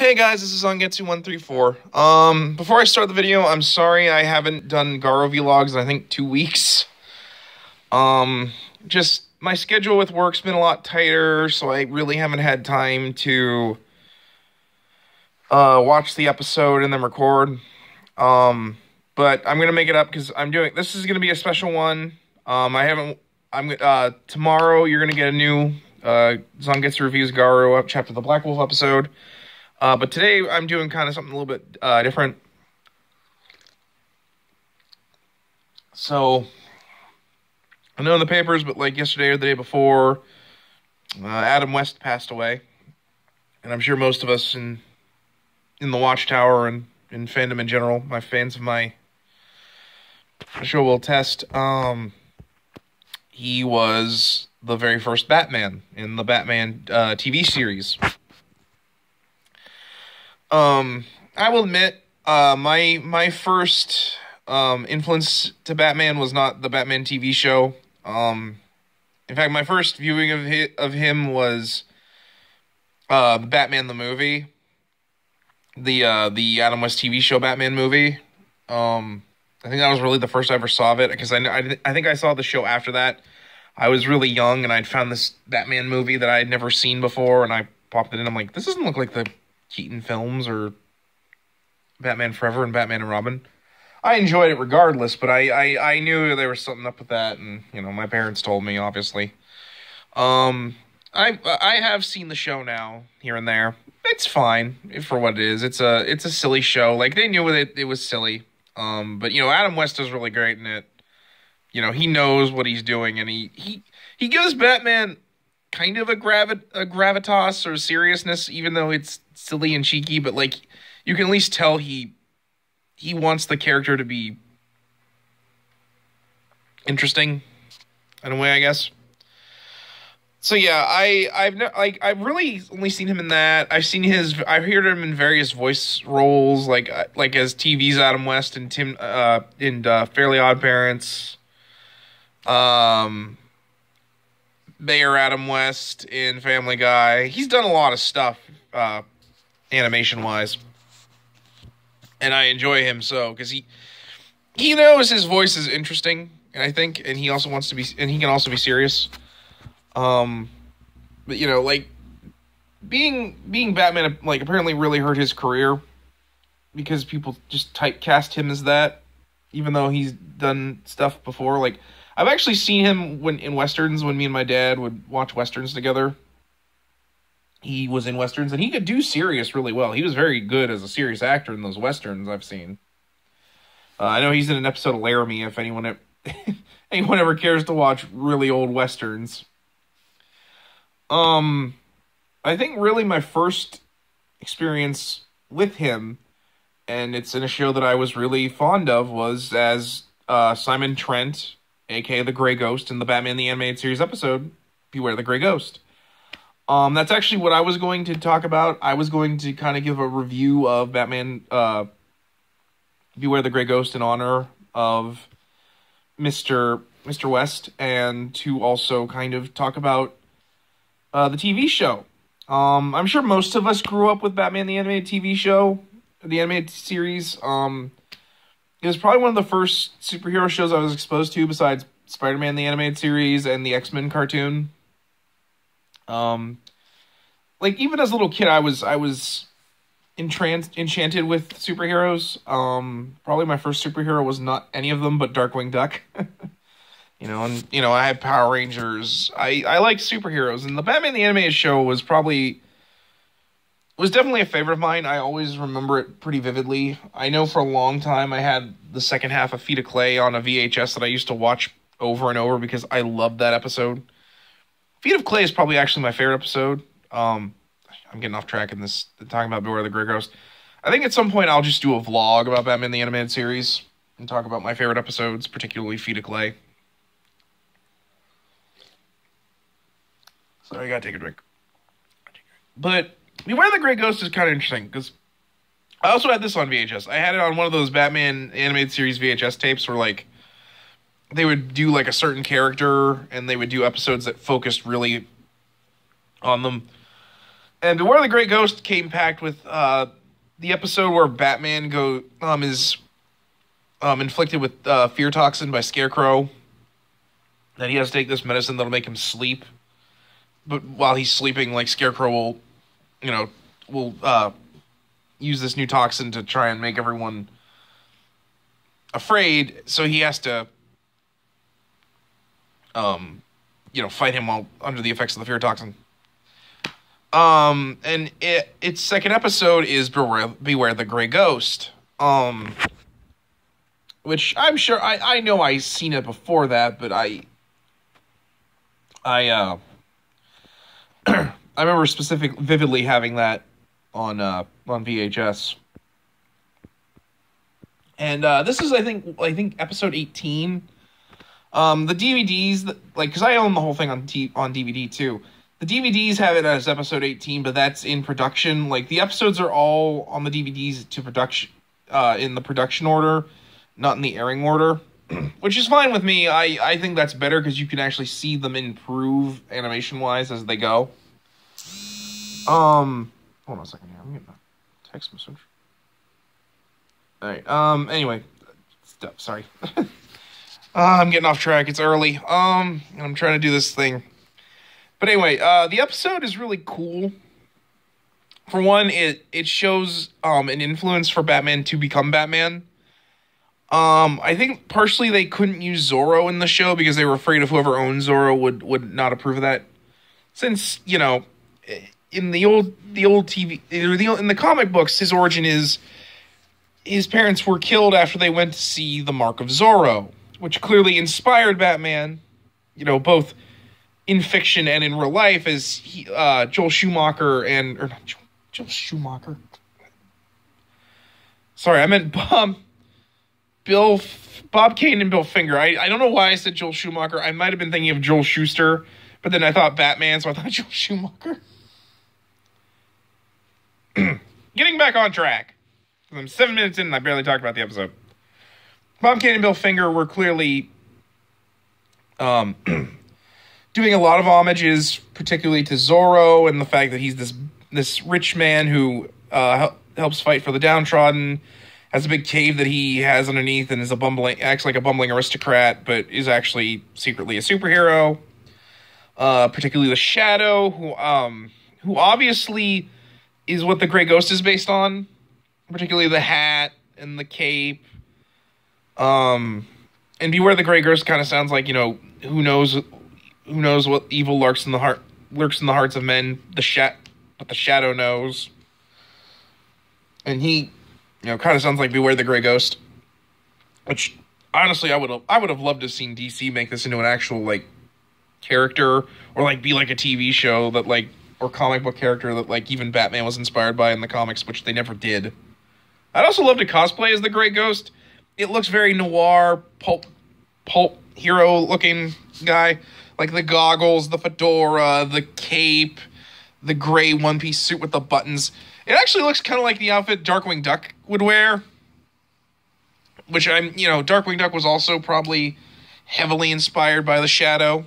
Hey guys, this is Zangetsu 134. Before I start the video, I'm sorry I haven't done Garo vlogs in I think 2 weeks. Just my schedule with work's been a lot tighter, so I really haven't had time to watch the episode and then record. But I'm gonna make it up because this is gonna be a special one. Tomorrow you're gonna get a new Zangetsu Reviews Garo chapter the Black Wolf episode. But today I'm doing kind of something a little bit different. So, I know in the papers, but like yesterday or the day before, Adam West passed away. And I'm sure most of us in the Watchtower and in fandom in general, my fans of my show will attest, he was the very first Batman in the Batman TV series. I will admit, my first influence to Batman was not the Batman TV show. In fact, my first viewing of him was Batman the movie, the Adam West TV show Batman movie. I think that was really the first I ever saw of it, because I think I saw the show after that. I was really young, and I'd found this Batman movie that I had never seen before, and I popped it in. I'm like, this doesn't look like the Keaton films or Batman Forever and Batman and Robin. I enjoyed it regardless, but I knew there was something up with that, and you know, my parents told me, obviously. I have seen the show now here and there. It's fine for what it is. It's a silly show. Like, they knew it was silly. But you know, Adam West is really great in it. You know, he knows what he's doing, and he gives Batman kind of a gravitas or seriousness, even though it's silly and cheeky, but like, you can at least tell he wants the character to be interesting in a way, I guess. So yeah, I've really only seen him in that. I've heard him in various voice roles, like as TV's Adam West and in Fairly Odd Parents. Mayor Adam West in Family Guy. He's done a lot of stuff, animation-wise. And I enjoy him because he knows his voice is interesting, I think, and he also wants to be, and he can also be serious. But you know, like, being Batman, like, apparently really hurt his career, because people just typecast him as that, even though he's done stuff before. Like, I've actually seen him in Westerns, when me and my dad would watch Westerns together. He was in Westerns, and he could do serious really well. He was very good as a serious actor in those Westerns I've seen. I know he's in an episode of Laramie, if anyone ever cares to watch really old Westerns. I think really my first experience with him, and it's in a show that I was really fond of, was as Simon Trent, aka the Grey Ghost, in the Batman the Animated Series episode, Beware the Grey Ghost. That's actually what I was going to talk about. I was going to kind of give a review of Batman, Beware the Grey Ghost, in honor of Mr. West, and to also kind of talk about the TV show. I'm sure most of us grew up with Batman the Animated TV show, the animated series. It was probably one of the first superhero shows I was exposed to, besides Spider-Man the Animated Series and the X-Men cartoon. Like, even as a little kid, I was enchanted with superheroes. Probably my first superhero was not any of them, but Darkwing Duck. You know, and you know, I had Power Rangers. I liked superheroes, and the Batman the Animated show was definitely a favorite of mine. I always remember it pretty vividly. I know for a long time I had the second half of Feet of Clay on a VHS that I used to watch over and over because I loved that episode. Feet of Clay is probably actually my favorite episode. I'm getting off track in this, talking about Beware the Grey Ghost. I think at some point I'll just do a vlog about Batman the Animated Series and talk about my favorite episodes, particularly Feet of Clay. Sorry, I gotta take a drink. But Beware the Grey Ghost is kind of interesting, because I also had this on VHS. I had it on one of those Batman Animated Series VHS tapes where, like, they would do, like, a certain character, and they would do episodes that focused really on them. And Beware the Great Ghost came packed with the episode where Batman is inflicted with fear toxin by Scarecrow. That he has to take this medicine that'll make him sleep. But while he's sleeping, like, Scarecrow will use this new toxin to try and make everyone afraid. So he has to, fight him while under the effects of the fear toxin. And its second episode is Beware the Grey Ghost. Which I'm sure I know I've seen it before that, but I remember vividly having that on VHS. And this is I think episode 18. The DVDs, because I own the whole thing on DVD too. The DVDs have it as episode 18, but that's in production. Like, the episodes are all on the DVDs to production, in the production order, not in the airing order, which is fine with me. I think that's better because you can actually see them improve animation-wise as they go. Hold on a second here. I'm getting a text message. All right. Anyway, sorry. I'm getting off track. It's early. And I'm trying to do this thing. But anyway, the episode is really cool. For one, it shows an influence for Batman to become Batman. I think partially they couldn't use Zorro in the show because they were afraid of whoever owned Zorro would not approve of that. Since, in the old TV, in the comic books, his origin is his parents were killed after they went to see The Mark of Zorro, which clearly inspired Batman, both in fiction and in real life, as Joel Schumacher Joel Schumacher. Sorry, I meant Bob Kane and Bill Finger. I don't know why I said Joel Schumacher. I might have been thinking of Joel Schuster, but then I thought Batman, so I thought Joel Schumacher. Getting back on track. I'm 7 minutes in and I barely talked about the episode. Bob Kane and Bill Finger were clearly doing a lot of homages, particularly to Zorro, and the fact that he's this rich man who helps fight for the downtrodden, has a big cave that he has underneath, and acts like a bumbling aristocrat, but is actually secretly a superhero. Particularly the Shadow, who obviously is what the Grey Ghost is based on, particularly the hat and the cape. And Beware the Grey Ghost kind of sounds like, who knows what evil lurks in the hearts of men, but the Shadow knows. And he, kind of sounds like Beware the Grey Ghost. Which, honestly, I would have loved to have seen DC make this into an actual, character, or, be like a TV show that, or comic book character that, even Batman was inspired by in the comics, which they never did. I'd also love to cosplay as the Grey Ghost. It looks very noir, pulp hero-looking guy. Like the goggles, the fedora, the cape, the gray one-piece suit with the buttons. It actually looks kind of like the outfit Darkwing Duck would wear. Which Darkwing Duck was also probably heavily inspired by the Shadow,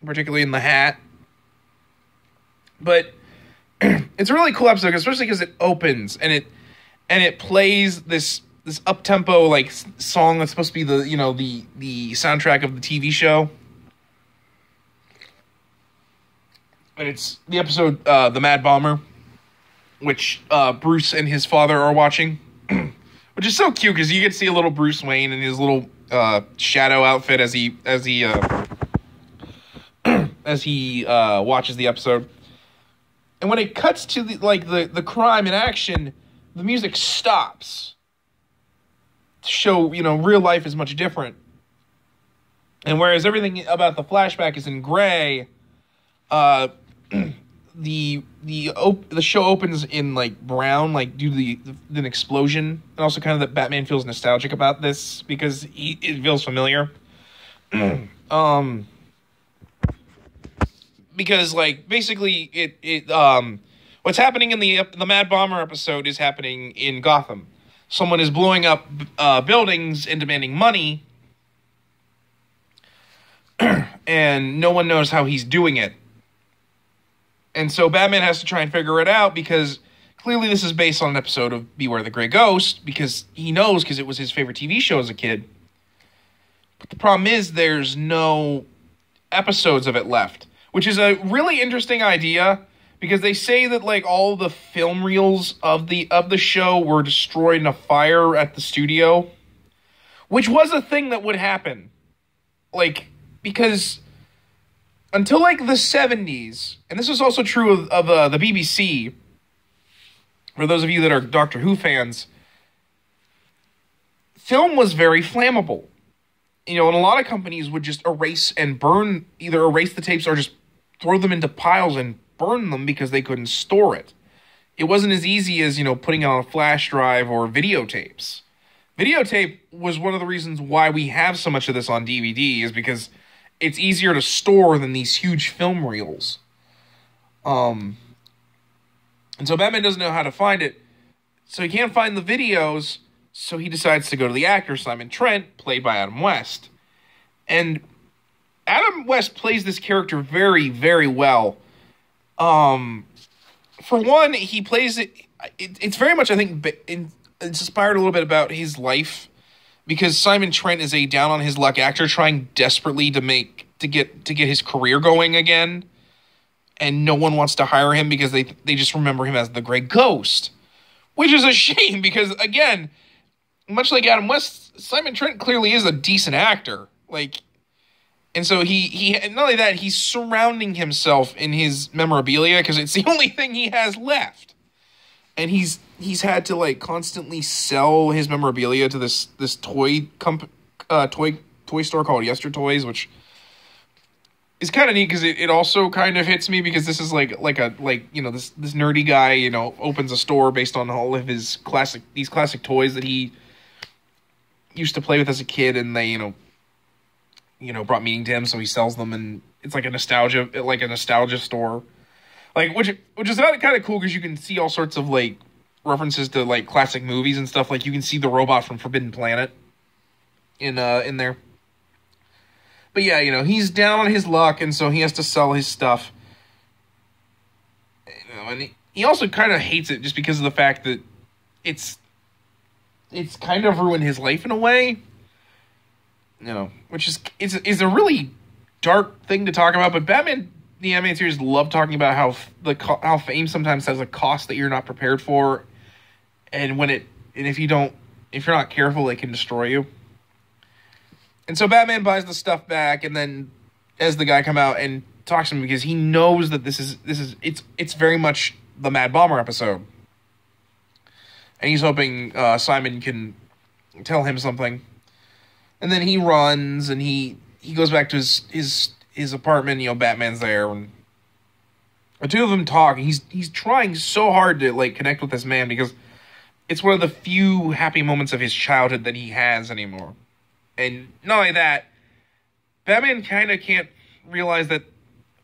particularly in the hat. But it's a really cool episode, especially because it opens and it plays this up-tempo song that's supposed to be the soundtrack of the TV show. And it's the episode The Mad Bomber, which Bruce and his father are watching, which is so cute because you get to see a little Bruce Wayne in his little Shadow outfit as he watches the episode. And when it cuts to the crime in action, the music stops to show, real life is much different. And whereas everything about the flashback is in gray, the show opens in brown, due to the explosion, and also kind of that Batman feels nostalgic about this because it feels familiar. Because basically it what's happening in the Mad Bomber episode is happening in Gotham. Someone is blowing up buildings and demanding money, and no one knows how he's doing it. And so Batman has to try and figure it out because clearly this is based on an episode of Beware the Grey Ghost because he knows because it was his favorite TV show as a kid. But the problem is there's no episodes of it left, which is a really interesting idea because they say that like all the film reels of the show were destroyed in a fire at the studio, which was a thing that would happen. Like, because until like the 70s, and this is also true of the BBC, for those of you that are Doctor Who fans, film was very flammable. You know, and a lot of companies would just erase and burn, either erase the tapes or just throw them into piles and burn them because they couldn't store it. It wasn't as easy as, you know, putting it on a flash drive or videotapes. Videotape was one of the reasons why we have so much of this on DVD, is because it's easier to store than these huge film reels. And so Batman doesn't know how to find it. So he can't find the videos, so he decides to go to the actor, Simon Trent, played by Adam West. And Adam West plays this character very, very well. For one, he plays it... It's very much, I think, it's inspired a little bit about his life, because Simon Trent is a down-on-his-luck actor trying desperately to get his career going again. And no one wants to hire him because they just remember him as the Grey Ghost. Which is a shame because, again, much like Adam West, Simon Trent clearly is a decent actor. Like, and so he not only that, he's surrounding himself in his memorabilia because it's the only thing he has left. And he's had to, like, constantly sell his memorabilia to this toy store called Yester Toys, which is kind of neat because it also kind of hits me because this is like you know, this nerdy guy, you know, opens a store based on all of his classic toys that he used to play with as a kid, and they you know brought meaning to him, so he sells them, and it's like a nostalgia store, like which is kind of cool because you can see all sorts of like references to like classic movies and stuff. Like you can see the robot from Forbidden Planet in there. But yeah, you know, he's down on his luck, and so he has to sell his stuff. You know, and he also kind of hates it just because of the fact that it's kind of ruined his life in a way. You know, which is a really dark thing to talk about. But Batman, the animated series, love talking about how fame sometimes has a cost that you're not prepared for, and if you're not careful, it can destroy you. And so Batman buys the stuff back, and then has the guy come out and talks to him because he knows that it's very much the Mad Bomber episode, and he's hoping Simon can tell him something. And then he runs and he goes back to his apartment. You know, Batman's there, and the two of them talk. And he's trying so hard to like connect with this man because it's one of the few happy moments of his childhood that he has anymore. And not only that, Batman kind of can't realize that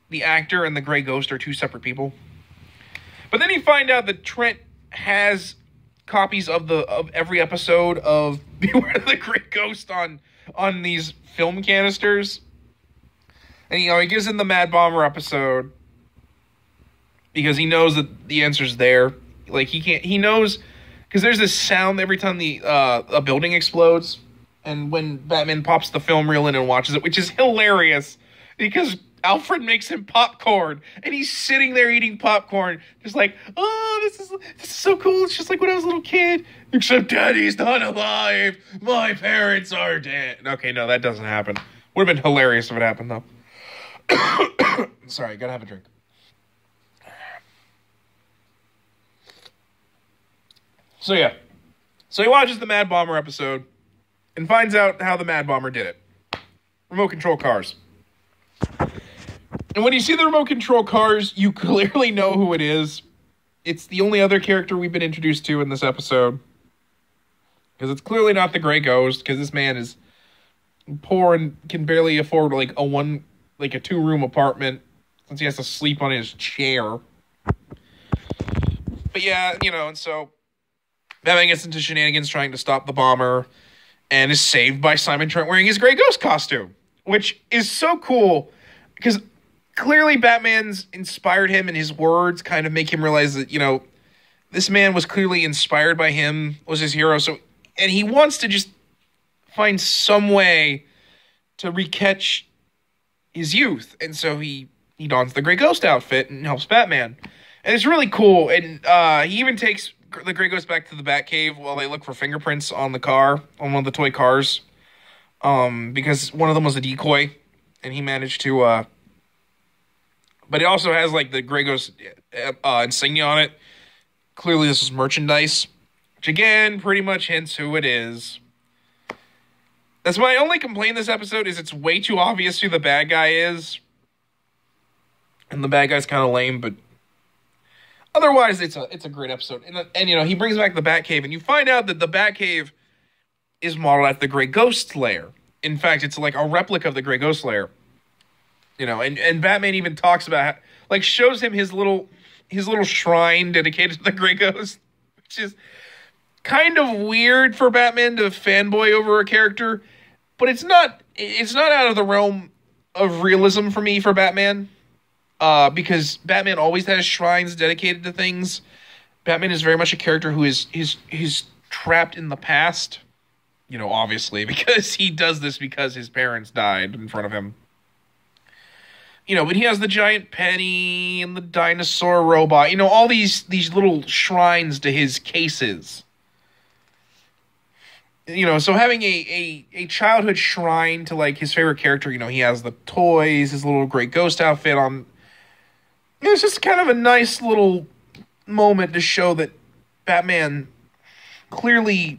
the actor and the Grey Ghost are two separate people. But then you find out that Trent has copies of every episode of Beware the Grey Ghost on these film canisters. And he gives him the Mad Bomber episode because he knows that the answer's there. Like he knows because there's this sound every time a building explodes. And when Batman pops the film reel in and watches it, which is hilarious, because Alfred makes him popcorn, and he's sitting there eating popcorn, just like, oh, this is so cool. It's just like when I was a little kid, except Daddy's not alive. My parents are dead. Okay, no, that doesn't happen. Would have been hilarious if it happened, though. Sorry, gotta have a drink. So yeah, so he watches the Mad Bomber episode and finds out how the Mad Bomber did it. Remote control cars. And when you see the remote control cars, you clearly know who it is. It's the only other character we've been introduced to in this episode. Because it's clearly not the Grey Ghost, because this man is poor and can barely afford like a 2-room apartment, since he has to sleep on his chair. But yeah, you know, and so Batman gets into shenanigans trying to stop the bomber, and is saved by Simon Trent wearing his Grey Ghost costume, which is so cool because clearly Batman's inspired him, and his words kind of make him realize that, this man was clearly inspired by him, was his hero. So, and he wants to just find some way to recatch his youth. And so he dons the Grey Ghost outfit and helps Batman. And it's really cool. And he even takes the Grey Ghost back to the Batcave while they look for fingerprints on the car, on one of the toy cars. Because one of them was a decoy. And he managed to... but it also has, like, the Grey Ghost insignia on it. Clearly this is merchandise. Which, again, pretty much hints who it is. That's my only complaint this episode, is it's way too obvious who the bad guy is. And the bad guy's kind of lame, but... Otherwise, it's a great episode. And he brings back the Batcave, and you find out that the Batcave is modeled after the Grey Ghost lair. In fact, it's like a replica of the Grey Ghost lair. And Batman even talks about shows him his little shrine dedicated to the Grey Ghost, which is kind of weird for Batman to fanboy over a character, but it's not out of the realm of realism for me for Batman, because Batman always has shrines dedicated to things. Batman is very much a character who is trapped in the past, obviously, because he does this because his parents died in front of him. But he has the giant penny and the dinosaur robot, all these little shrines to his cases. So having a childhood shrine to, like, his favorite character, he has the toys, his little Grey Ghost outfit on. It's just kind of a nice little moment to show that Batman clearly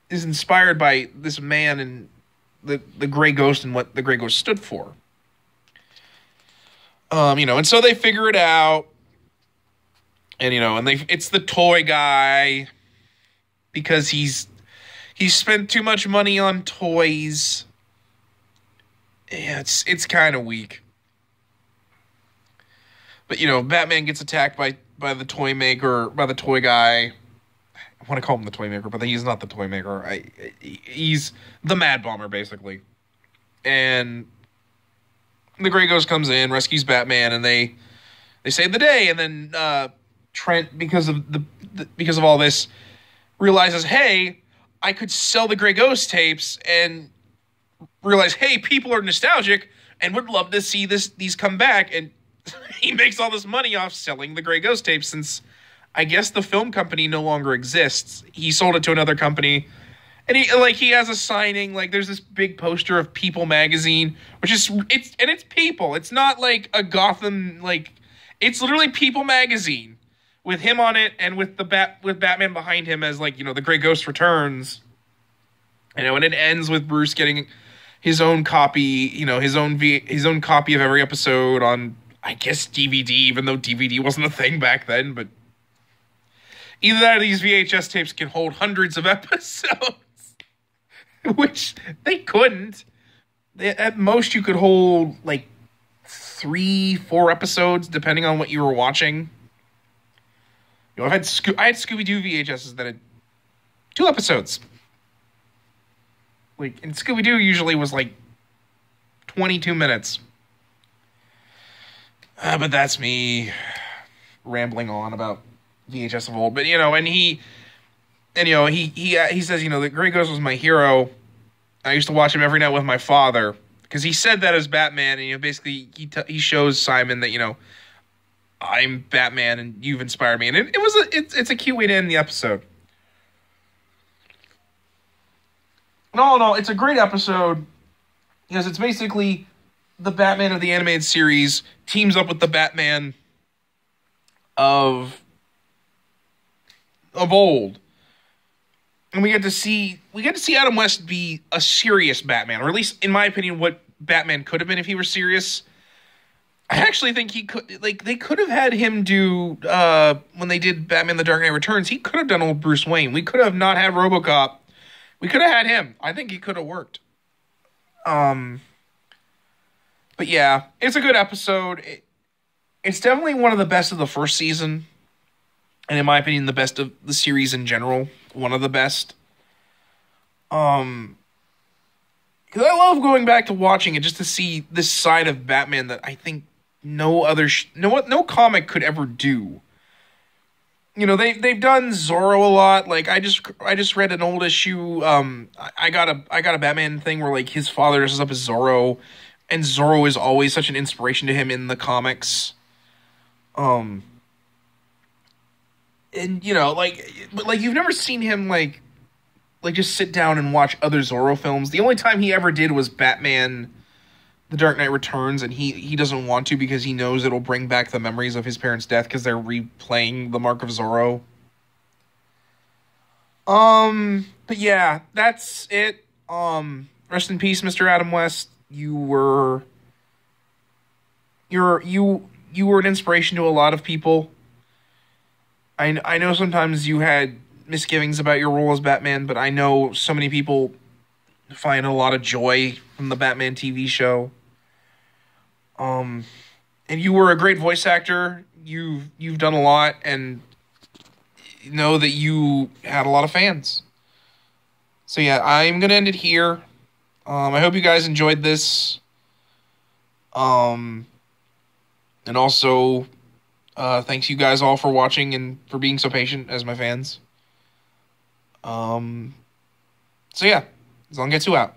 is inspired by this man and the Grey Ghost and what the Grey Ghost stood for. And so they figure it out, and it's the toy guy, because he's spent too much money on toys. Yeah, it's kind of weak. But Batman gets attacked by the toy maker, by the toy guy. I want to call him the toy maker, but he's not the toy maker. He's the Mad Bomber, basically, and the Grey Ghost comes in, rescues Batman, and they save the day. And then Trent, because of all this, realizes, hey, I could sell the Grey Ghost tapes, and realize, hey, people are nostalgic and would love to see these come back. And he makes all this money off selling the Grey Ghost tapes, since I guess the film company no longer exists. He sold it to another company. And he has a signing, there's this big poster of People magazine, which is, it's People. It's not like a Gotham, it's literally People magazine with him on it, and with with Batman behind him as, the Grey Ghost returns. And it ends with Bruce getting his own copy, his own copy of every episode on, I guess, DVD, even though DVD wasn't a thing back then, but either that or these VHS tapes can hold hundreds of episodes. Which they couldn't. At most, you could hold 3-4 episodes, depending on what you were watching. I had Scooby-Doo VHSs that had 2 episodes. And Scooby-Doo usually was 22 minutes. But that's me rambling on about VHS of old. But and he says, the Grey Ghost was my hero. I used to watch him every night with my father, because he said that as Batman, and basically he shows Simon that I'm Batman and you've inspired me, and it's a cute way to end the episode. No, it's a great episode, because it's basically the Batman of the animated series teams up with the Batman of old. And we get to see Adam West be a serious Batman, or at least, in my opinion, what Batman could have been if he were serious. I actually think he could, they could have had him do, when they did Batman The Dark Knight Returns, he could have done old Bruce Wayne. We could have not had RoboCop. We could have had him. I think he could have worked. But yeah, it's a good episode. It's definitely one of the best of the first season. And in my opinion, the best of the series in general. One of the best. because I love going back to watching it just to see this side of Batman that I think no comic could ever do. You know, they've done Zorro a lot. Like I just read an old issue. I got a Batman thing where like his father dresses up as Zorro, and Zorro is always such an inspiration to him in the comics. And you know, but like you've never seen him like just sit down and watch other Zorro films. The only time he ever did was Batman The Dark Knight Returns, and he doesn't want to because he knows it'll bring back the memories of his parents' death because they're replaying the Mark of Zorro. But yeah, that's it. Rest in peace, Mr. Adam West. You were an inspiration to a lot of people. I know sometimes you had misgivings about your role as Batman, but I know so many people find a lot of joy from the Batman TV show. And you were a great voice actor. You've done a lot, and know that you had a lot of fans. So yeah, I'm gonna end it here. I hope you guys enjoyed this. And also, thanks you guys all for watching and for being so patient as my fans. So yeah, Zangetsu out.